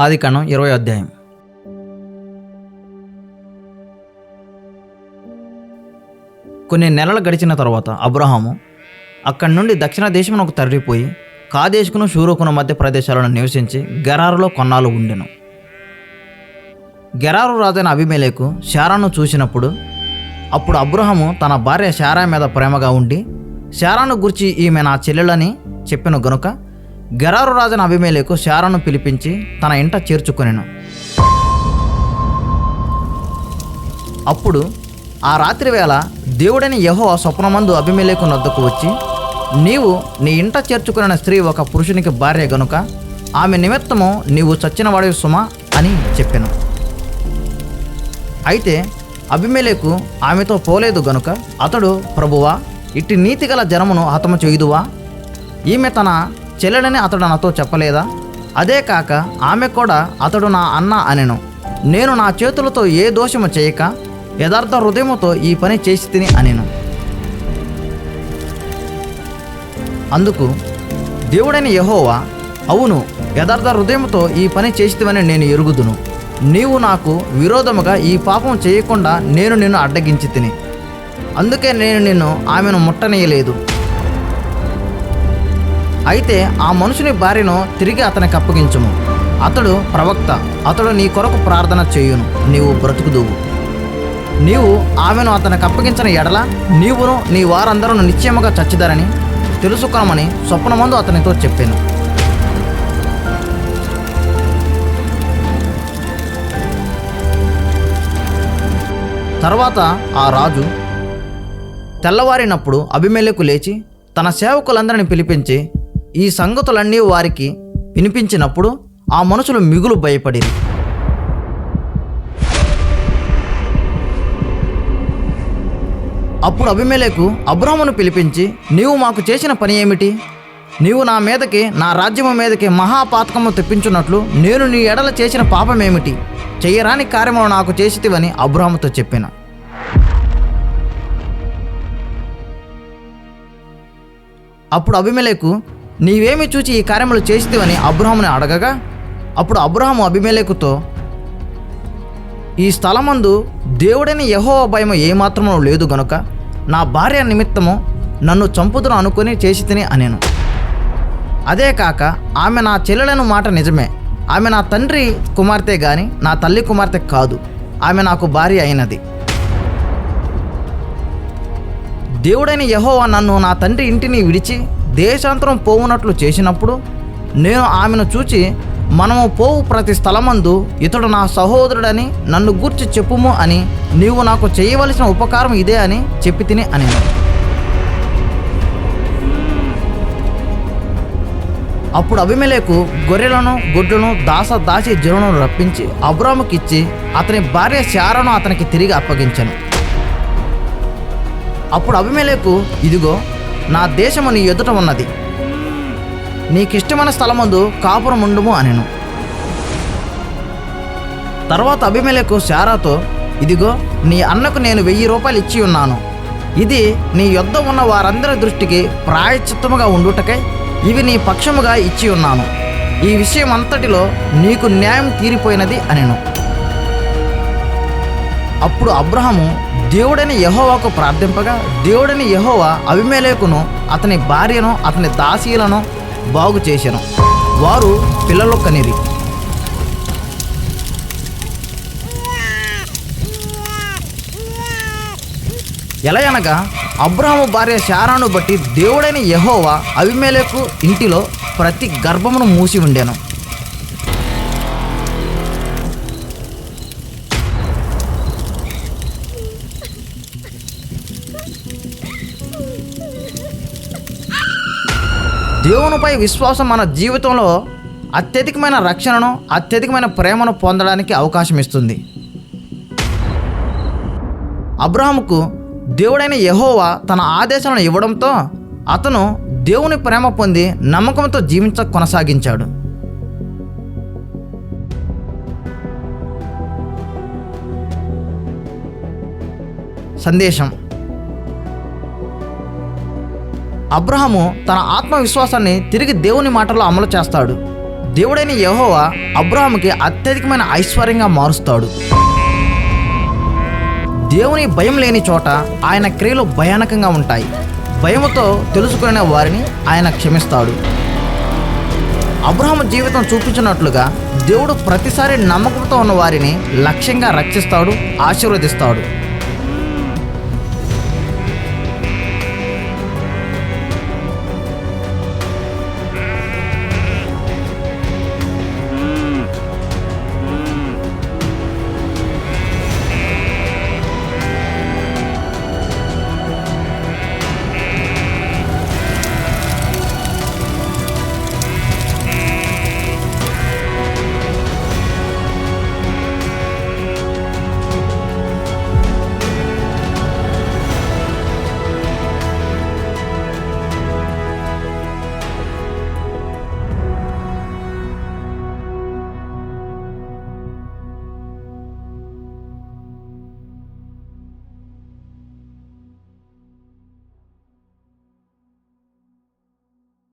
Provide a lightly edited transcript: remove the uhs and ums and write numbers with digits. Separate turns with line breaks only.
ఆదికాండం 20వ అధ్యాయం. కొన్ని నెలలు గడిచిన తర్వాత అబ్రహాము అక్కడి నుండి దక్షిణ దేశమునకు తరలిపోయి కాదేశుకును షూరుకును మధ్య ప్రదేశాలను నివసించి గెరారులో కొన్నాళ్ళు ఉండెను. గెరారు రాజైన అబీమెలెకు శారాను చూసినప్పుడు అప్పుడు అబ్రహాము తన భార్య శారా మీద ప్రేమగా ఉండి శారాను గురించి ఈమె నా చెల్లెలని చెప్పెను గనుక గెరారు రాజైన అబీమెలెకు శారాను పిలిపించి తన ఇంట చేర్చుకొనెను. అప్పుడు ఆ రాత్రి వేళ దేవుడైన యెహోవా స్వప్నమందు అబీమెలెకు నొద్దకు వచ్చి, నీవు నీ ఇంట చేర్చుకున్న స్త్రీ ఒక పురుషునికి భార్య గనుక ఆమె నిమిత్తము నీవు చచ్చినవాడివి సుమా అని చెప్పెను. అయితే అబీమెలెకు ఆమెతో పోలేదు గనుక అతడు, ప్రభువా, ఇట్టి నీతిగల జనమును హతము చేయుదువా? ఈమె తన చెల్లెడని అతడు నాతో చెప్పలేదా? అదే కాక ఆమె కూడా అతడు నా అన్న అనెను. నేను నా చేతులతో ఏ దోషము చేయక యథార్థ హృదయముతో ఈ పని చేసి తిని అనెను. అందుకు దేవుడైన యెహోవా, అవును, యథార్థ హృదయముతో ఈ పని చేసితివని నేను ఎరుగుదును. నీవు నాకు విరోధముగా ఈ పాపం చేయకుండా నేను నిన్ను అడ్డగించి తిని, అందుకే నేను నిన్ను ఆమెను ముట్టనీయలేదు. అయితే ఆ మనుషుని భార్యను తిరిగి అతనికి అప్పగించుము. అతడు ప్రవక్త, అతడు నీ కొరకు ప్రార్థన చేయును, నీవు బ్రతుకుదువు. నీవు ఆమెను అతనికి అప్పగించిన ఎడల నీవును నీ వారందరూ నిశ్చయముగా చచ్చిదారని తెలుసుకొనమని స్వప్నమందు అతనితో చెప్పాను. తర్వాత ఆ రాజు తెల్లవారినప్పుడు అబీమెలెకు లేచి తన సేవకులందరిని పిలిపించి ఈ సంగతులన్నీ వారికి వినిపించినప్పుడు ఆ మనుషులు మిగులు భయపడిరి. అప్పుడు అబీమెలెకు అబ్రాహామును పిలిపించి, నీవు మాకు చేసిన పని ఏమిటి? నీవు నా మీదకి, నా రాజ్యము మీదకి మహాపాతకము తెప్పించున్నట్లు నేను నీ ఎడల చేసిన పాపమేమిటి? చెయ్యరాని కార్యము నాకు చేసితివని అబ్రాహాముతో చెప్పాను. అప్పుడు అబీమెలెకు, నీవేమి చూచి ఈ కార్యములు చేసితివని అబ్రాహాముని అడగగా, అప్పుడు అబ్రాహాము అబీమెలెకుతో, ఈ స్థలమందు దేవుడైన యెహోవా భయము ఏమాత్రము లేదు గనుక నా భార్య నిమిత్తము నన్ను చంపుదును అనుకుని చేసి తిని అనెను. అదే కాక ఆమె నా చెల్లెలను మాట నిజమే. ఆమె నా తండ్రి కుమార్తె గాని నా తల్లి కుమార్తె కాదు. ఆమె నాకు భార్య అయినది. దేవుడైన యెహోవా నన్ను నా తండ్రి ఇంటిని విడిచి దేశాంతరం పోవునట్లు చేసినప్పుడు నేను ఆమెను చూచి, మనము పోవు ప్రతి స్థలమందు ఇతడు నా సహోదరుడని నన్ను గూర్చి చెప్పుము అని నీవు నాకు చేయవలసిన ఉపకారం ఇదే అని చెప్పి తిని అని. అప్పుడు అబీమెలెకు గొర్రెలను గొడ్లను దాసి జనులను రప్పించి అబ్రాముకిచ్చి అతని భార్య శారాను అతనికి తిరిగి అప్పగించెను. అప్పుడు అబీమెలెకు, ఇదిగో నా దేశము నీ ఎదుట ఉన్నది, నీకిష్టమైన స్థలమందు కాపురం ఉండుము అనెను. తర్వాత అబీమెలెకు శారాతో, ఇదిగో నీ అన్నకు నేను 1000 రూపాయలు ఇచ్చి ఉన్నాను. ఇది నీ యొద్ద ఉన్న వారందరి దృష్టికి ప్రాయశ్చిత్తముగా ఉండుటకై ఇవి నీ పక్షముగా ఇచ్చి ఉన్నాను. ఈ విషయం అంతటిలో నీకు న్యాయం తీరిపోయినది అనెను. అప్పుడు అబ్రాహాము దేవుడైన యెహోవాకు ప్రార్థింపగా దేవుడైన యెహోవా అబీమెలెకును అతని భార్యను అతని దాసీలను బాగు చేసెను. వారు పిల్లలు కనిరి. ఎలయనగా అబ్రాహాము భార్య శారాను బట్టి దేవుడైన యెహోవా అబీమెలెకు ఇంటిలో ప్రతి గర్భమును మూసి ఉండెను. దేవునిపై విశ్వాసం మన జీవితంలో అత్యధికమైన రక్షణను, అత్యధికమైన ప్రేమను పొందడానికి అవకాశం ఇస్తుంది. అబ్రాహాముకు దేవుడైన యెహోవా తన ఆదేశాలను ఇవ్వడంతో అతను దేవుని ప్రేమ పొంది నమ్మకంతో జీవించ కొనసాగించాడు. సందేశం: అబ్రహాము తన ఆత్మవిశ్వాసాన్ని తిరిగి దేవుని మాటల్లో అమలు చేస్తాడు. దేవుడైన యెహోవా అబ్రహాముకి అత్యధికమైన ఐశ్వర్యంగా మారుస్తాడు. దేవుని భయం లేని చోట ఆయన క్రియలు భయానకంగా ఉంటాయి. భయముతో తెలుసుకునే వారిని ఆయన క్షమిస్తాడు. అబ్రహాము జీవితం చూపించినట్లుగా దేవుడు ప్రతిసారి నమ్మకంతో ఉన్న వారిని లక్ష్యంగా రక్షిస్తాడు, ఆశీర్వదిస్తాడు.